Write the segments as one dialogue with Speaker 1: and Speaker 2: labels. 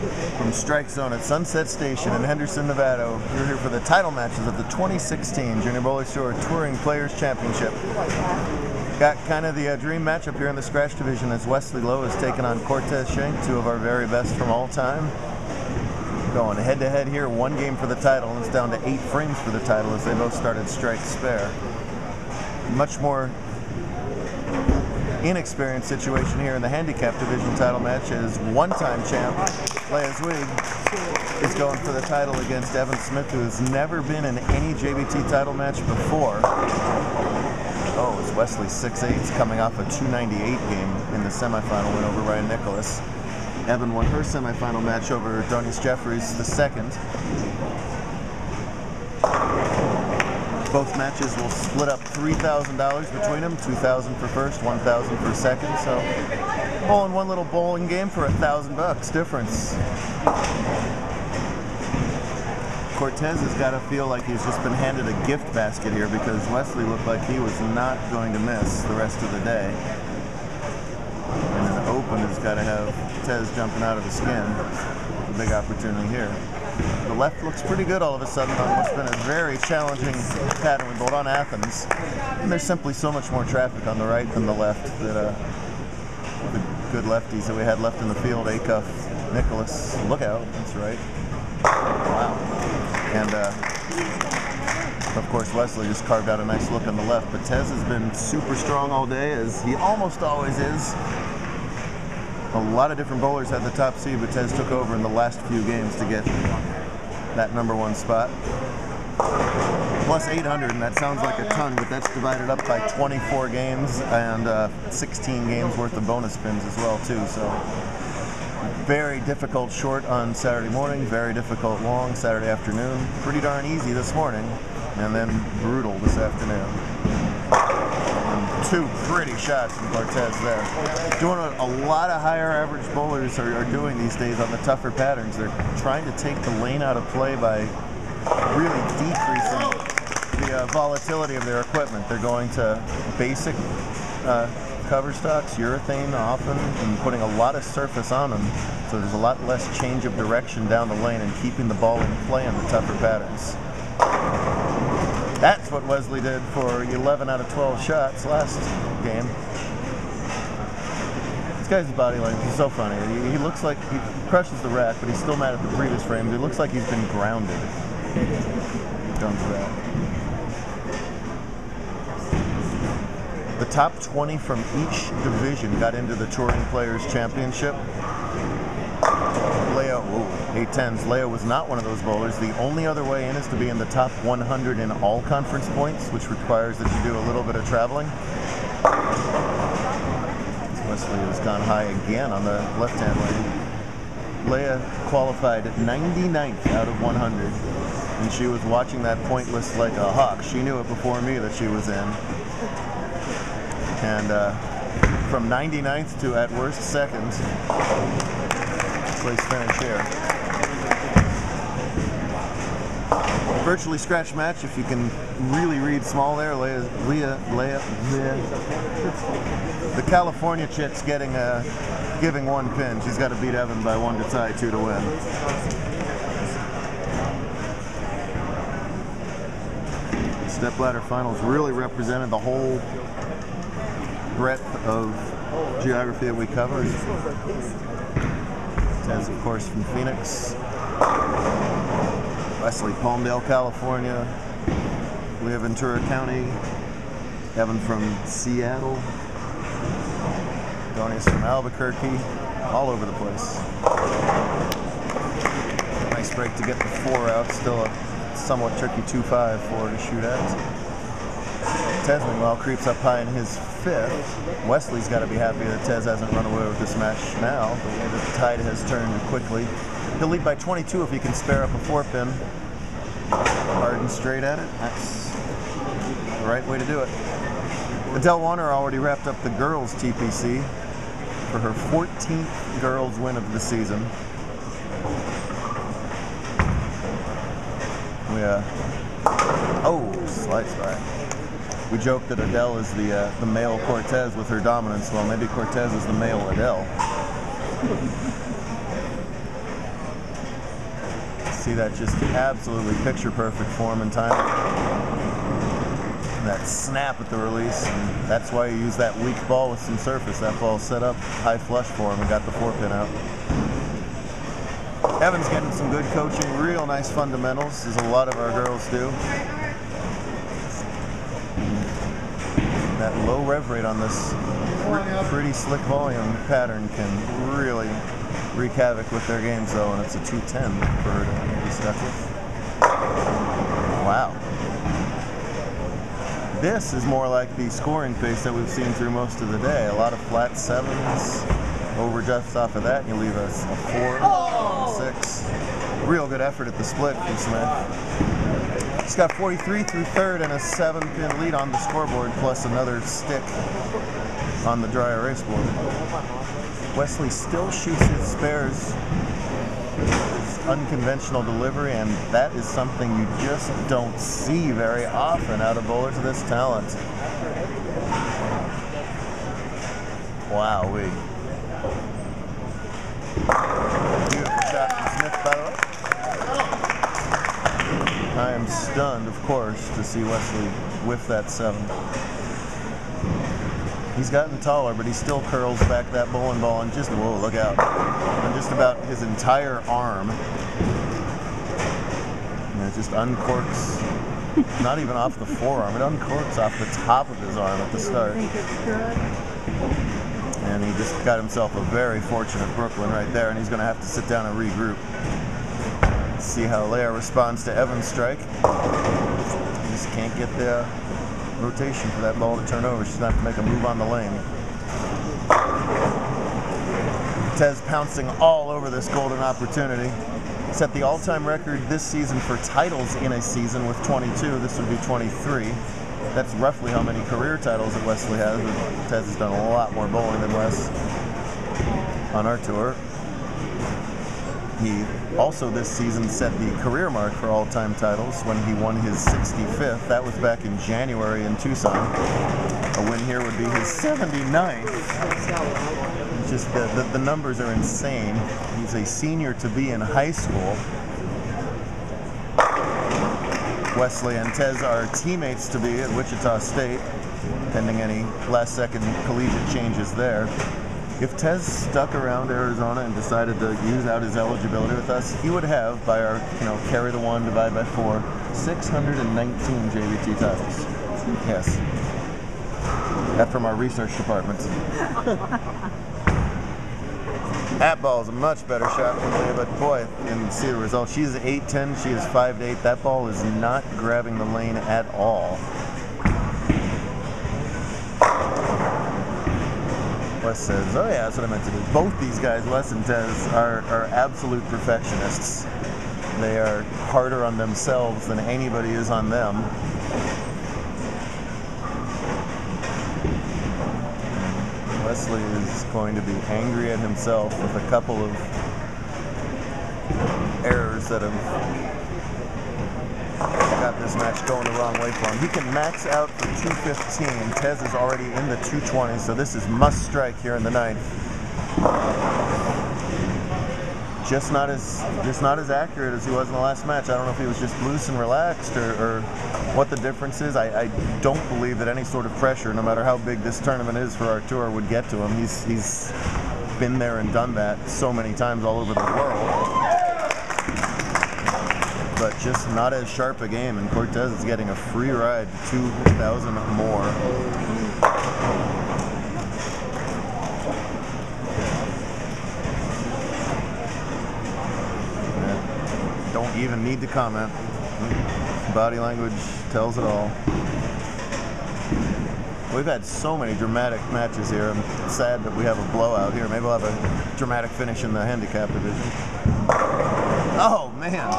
Speaker 1: From Strike Zone at Sunset Station in Henderson, Nevada. We're here for the title matches of the 2016 Junior Bowlers Tour Touring Players Championship. Got kind of the dream matchup here in the scratch division as Wesley Lowe is taking on Cortez Schenk, two of our very best from all time. Going head to head here, one game for the title, and it's down to 8 frames for the title as they both started strike spare. Much more inexperienced situation here in the handicap division title match as one-time champ Leah Zweig is going for the title against Evan Smith, who has never been in any JBT title match before. Oh, it's Wesley 6'8", coming off a 298 game in the semifinal win over Ryan Nicholas. Evan won her semifinal match over Donis Jeffries the second. Both matches will split up $3,000 between them, $2,000 for first, $1,000 for second. So, bowling one little bowling game for $1,000 difference. Cortez has got to feel like he's just been handed a gift basket here because Wesley looked like he was not going to miss the rest of the day. And an open has got to have Tez jumping out of the skin. A big opportunity here. The left looks pretty good all of a sudden on what's been a very challenging pattern. We bowled on Athens, and there's simply so much more traffic on the right than the left that the good lefties that we had left in the field, Acuff, Nicholas, look out, that's right. Wow. And of course Wesley just carved out a nice look on the left, but Tez has been super strong all day, as he almost always is. A lot of different bowlers had the top seed, but Tez took over in the last few games to get that #1 spot. Plus 800, and that sounds like a ton, but that's divided up by 24 games and 16 games worth of bonus spins as well too. So very difficult short on Saturday morning, very difficult long Saturday afternoon. Pretty darn easy this morning, and then brutal this afternoon. Two pretty shots from Cortez there. Doing what a lot of higher average bowlers are doing these days on the tougher patterns. They're trying to take the lane out of play by really decreasing the volatility of their equipment. They're going to basic cover stocks, urethane often, and putting a lot of surface on them. So there's a lot less change of direction down the lane and keeping the ball in play on the tougher patterns. That's what Wesley did for 11 out of 12 shots last game. This guy's body language is so funny. He looks like he crushes the rack, but he's still mad at the previous frames. He looks like he's been grounded. Done for that. The top 20 from each division got into the Touring Players Championship. Leah, 8-10s. Leah was not one of those bowlers. The only other way in is to be in the top 100 in all conference points, which requires that you do a little bit of traveling. Wesley has gone high again on the left-hand lane. Leah qualified 99th out of 100, and she was watching that point list like a hawk. She knew it before me that she was in. And from 99th to at worst second, place finish here. Virtually scratch match if you can really read small there. Leah. The California chick's giving 1 pin. She's got to beat Evan by 1 to tie, 2 to win. Stepladder finals really represented the whole breadth of geography that we cover. Tez, of course, from Phoenix. Wesley, Palmdale, California. Leah, Ventura County. Evan from Seattle. Donis from Albuquerque. All over the place. Nice break to get the 4 out. Still a somewhat tricky 2-5 for to shoot at. Tez, meanwhile, creeps up high in his 5th. Wesley's got to be happy that Tez hasn't run away with this match now, the way that the tide has turned quickly. He'll lead by 22 if he can spare up a 4-pin. Hard and straight at it. That's the right way to do it. Adele Warner already wrapped up the girls' TPC for her 14th girls' win of the season. Slice by. We joke that Adele is the male Cortez with her dominance. Well, maybe Cortez is the male Adele. See that just absolutely picture-perfect form and timing. That snap at the release, and that's why you use that weak ball with some surface. That ball set up high flush for him and got the 4-pin out. Evan's getting some good coaching, real nice fundamentals, as a lot of our girls do. That low rev rate on this pretty slick volume pattern can really wreak havoc with their games, though, and it's a 210 for her to be stuck with. Wow. This is more like the scoring pace that we've seen through most of the day. A lot of flat 7s, overjumps off of that, and you leave a 4, 6. Real good effort at the split from Smith. She's got 43 through third and a 7-pin lead on the scoreboard, plus another stick on the dry erase board. Wesley still shoots his spares, his unconventional delivery, and that is something you just don't see very often out of bowlers of this talent. Wowee. Beautiful shot from Smith, by the way. I am stunned, of course, to see Wesley whiff that 7. He's gotten taller, but he still curls back that bowling ball and just, whoa, look out. And just about his entire arm. And it just uncorks, not even off the forearm, it uncorks off the top of his arm at the start. And he just got himself a very fortunate Brooklyn right there, and he's going to have to sit down and regroup. See how Leah responds to Evan's strike. He just can't get the rotation for that ball to turn over. She's going to have to make a move on the lane. Tez pouncing all over this golden opportunity. Set the all-time record this season for titles in a season with 22. This would be 23. That's roughly how many career titles that Wesley has. Tez has done a lot more bowling than Wes on our tour. He also this season set the career mark for all-time titles when he won his 65th. That was back in January in Tucson. A win here would be his 79th. It's just the numbers are insane. He's a senior to be in high school. Wesley and Tez are teammates to be at Wichita State, pending any last-second collegiate changes there. If Tez stuck around Arizona and decided to use out his eligibility with us, he would have, by our, carry the 1, divide by 4, 619 JBT titles. Yes. That from our research department. That ball is a much better shot from Leah, but boy, you can see the result. She is 8'10", she is 5'8". That ball is not grabbing the lane at all. Wes says, oh yeah, that's what I meant to do. Both these guys, Wes and Tez, are absolute perfectionists. They are harder on themselves than anybody is on them. Wesley is going to be angry at himself with a couple of errors that have got this match going the wrong way for him. He can max out for 215. Tez is already in the 220, so this is must strike here in the 9th. Just not as accurate as he was in the last match. I don't know if he was just loose and relaxed or what the difference is. I don't believe that any sort of pressure, no matter how big this tournament is for our tour, would get to him. He's been there and done that so many times all over the world. But just not as sharp a game, and Cortez is getting a free ride, 2,000 more. Don't even need to comment. Body language tells it all. We've had so many dramatic matches here. I'm sad that we have a blowout here. Maybe we'll have a dramatic finish in the handicap division. Oh, man.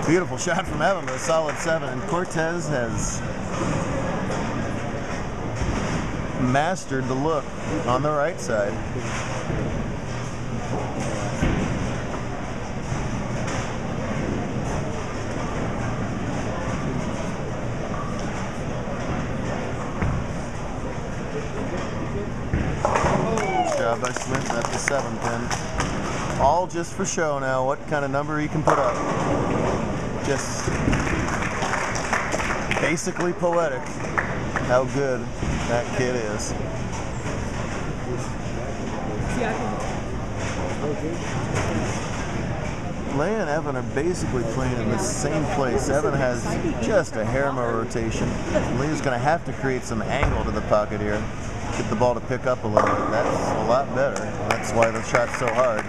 Speaker 1: Beautiful shot from Evan with a solid 7. And Cortez has mastered the look on the right side. By Smith at the 7-pin. All just for show now, what kind of number he can put up. Just basically poetic how good that kid is. Leia and Evan are basically playing in the same place. Evan has just a hair more rotation. Leia's going to have to create some angle to the pocket here. Get the ball to pick up a little bit. That's a lot better. That's why the shot's so hard.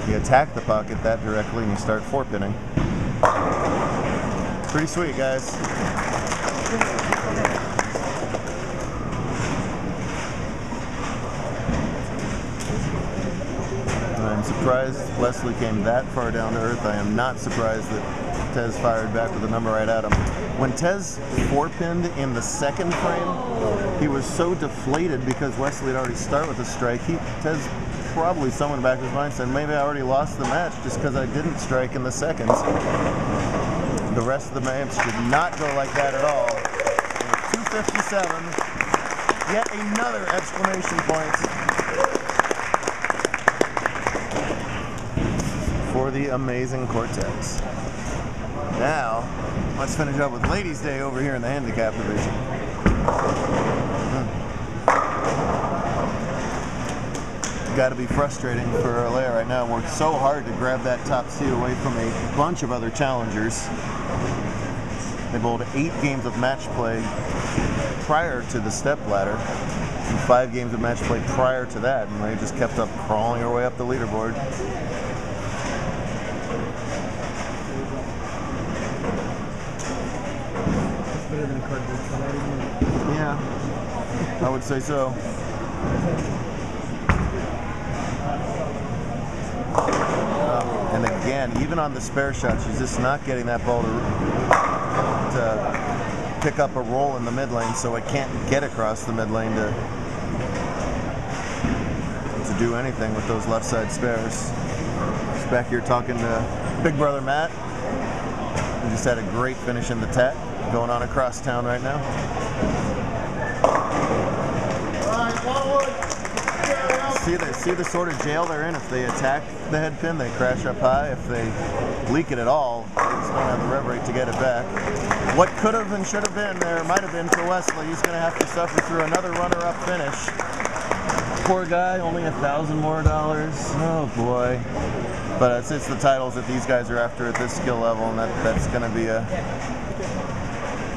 Speaker 1: You attack the pocket that directly and you start four-pinning. Pretty sweet, guys. I'm surprised Wesley came that far down to earth. I am not surprised that Tez fired back with the number right at him. When Tez four-pinned in the second frame, he was so deflated because Wesley had already started with a strike. Tez probably someone back in his mind said, maybe I already lost the match just because I didn't strike in the seconds. The rest of the match did not go like that at all. 257, yet another exclamation point for the amazing Cortez. Now, let's finish up with Ladies' Day over here in the handicap division. Got to be frustrating for Leia right now. Worked so hard to grab that top seed away from a bunch of other challengers. They bowled 8 games of match play prior to the step ladder, and 5 games of match play prior to that, and they just kept up crawling her way up the leaderboard. Yeah, I would say so. And again, even on the spare shot, she's just not getting that ball to pick up a roll in the mid lane, so it can't get across the mid lane to do anything with those left side spares. Just back here talking to Big Brother Matt. We just had a great finish in the tat going on across town right now. See the sort of jail they're in. If they attack the head pin, they crash up high. If they leak it at all, they just don't have the rev rate to get it back. What could have and should have been there might have been for Wesley. He's going to have to suffer through another runner-up finish. Poor guy, only $1,000 more. Oh boy. But it's the titles that these guys are after at this skill level, and that's going to be a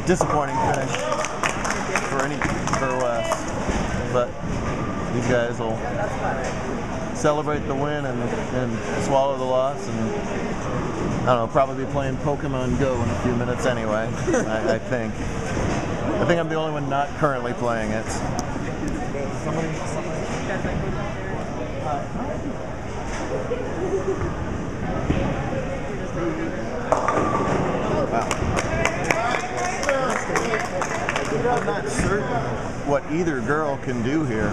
Speaker 1: disappointing finish for Wes. But these guys will celebrate the win and swallow the loss, and I don't know, probably be playing Pokemon Go in a few minutes anyway. I think I'm the only one not currently playing it. Wow. I'm not certain what either girl can do here.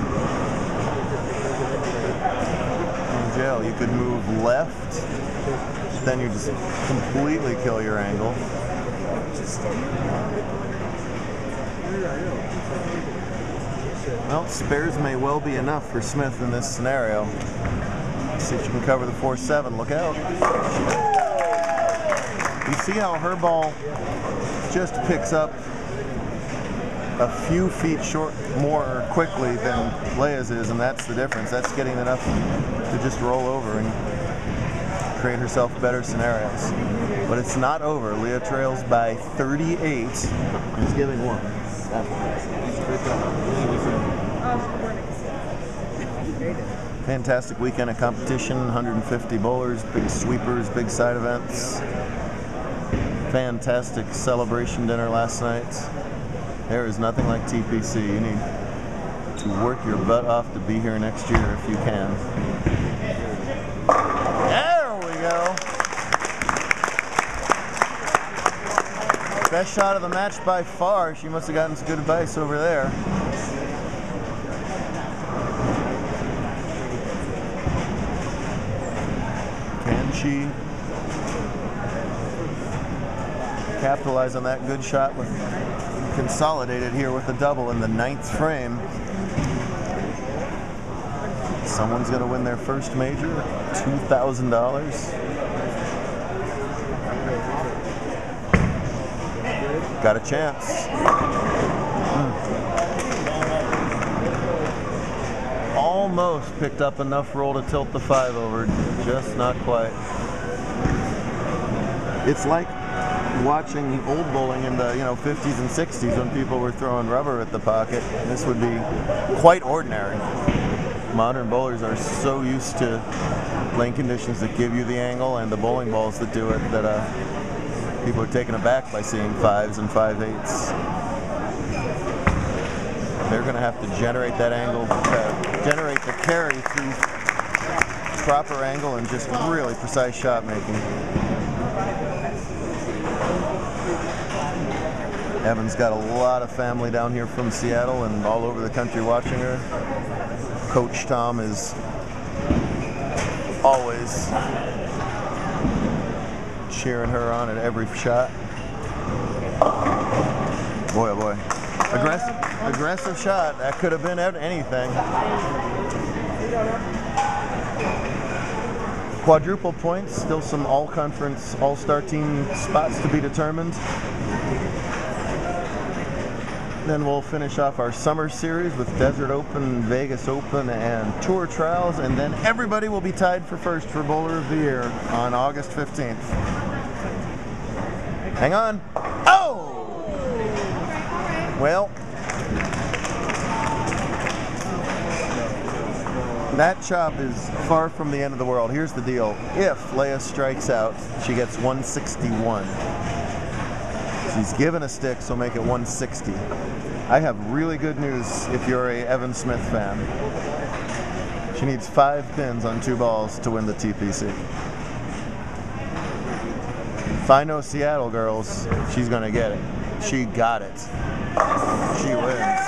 Speaker 1: In jail, you could move left, then you just completely kill your angle. Well, spares may well be enough for Smith in this scenario. Let's see if she can cover the 4-7. Look out. You see how her ball just picks up a few feet more quickly than Leia's is, and that's the difference. That's getting enough to just roll over and create herself better scenarios. But it's not over. Leia trails by 38 and is giving one. Fantastic weekend of competition, 150 bowlers, big sweepers, big side events. Fantastic celebration dinner last night. There is nothing like TPC. You need to work your butt off to be here next year if you can. There we go. Best shot of the match by far. She must have gotten some good advice over there. Can she capitalize on that good shot with consolidated here with a double in the 9th frame? Someone's going to win their first major, $2,000. Got a chance. Almost picked up enough roll to tilt the 5 over, just not quite. It's like watching old bowling in the 50s and 60s when people were throwing rubber at the pocket. This would be quite ordinary. Modern bowlers are so used to lane conditions that give you the angle and the bowling balls that do it that people are taken aback by seeing 5s and 5/8s. They're going to have to generate that angle, generate the carry through proper angle and just really precise shot making. Evan's got a lot of family down here from Seattle and all over the country watching her. Coach Tom is always cheering her on at every shot. Boy, oh boy. Aggressive shot. That could have been anything. Quadruple points. Still some all-conference, all-star team spots to be determined. Then we'll finish off our summer series with Desert Open, Vegas Open, and Tour Trials, and then everybody will be tied for first for Bowler of the Year on August 15th. Hang on. Oh! Well, that chop is far from the end of the world. Here's the deal. If Leah strikes out, she gets 161. She's given a stick, so make it 160. I have really good news if you're a Evan Smith fan. She needs 5 pins on 2 balls to win the TPC. If I know Seattle girls, she's going to get it. She got it. She wins.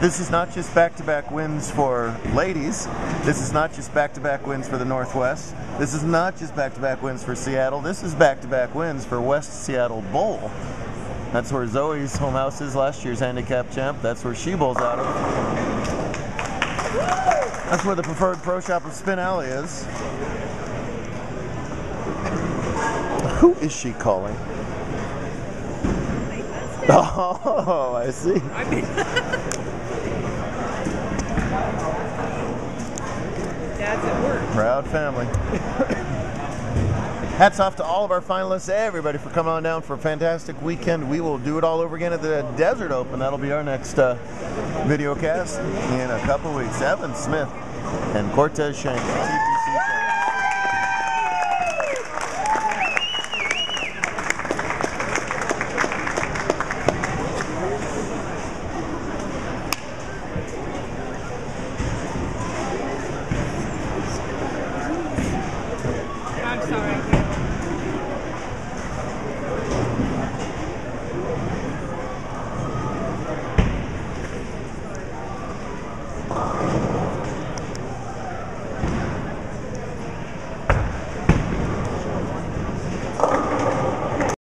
Speaker 1: This is not just back-to-back wins for ladies. This is not just back-to-back wins for the Northwest. This is not just back-to-back wins for Seattle. This is back-to-back wins for West Seattle Bowl. That's where Zoe's home house is, last year's handicap champ. That's where she bowls out of. That's where the preferred pro shop of Spin Alley is. Who is she calling? Oh, I see.
Speaker 2: Dad's at work.
Speaker 1: Proud family. Hats off to all of our finalists, everybody, for coming on down for a fantastic weekend. We will do it all over again at the Desert Open. That'll be our next video cast in a couple weeks. Evan Smith and Cortez Shank.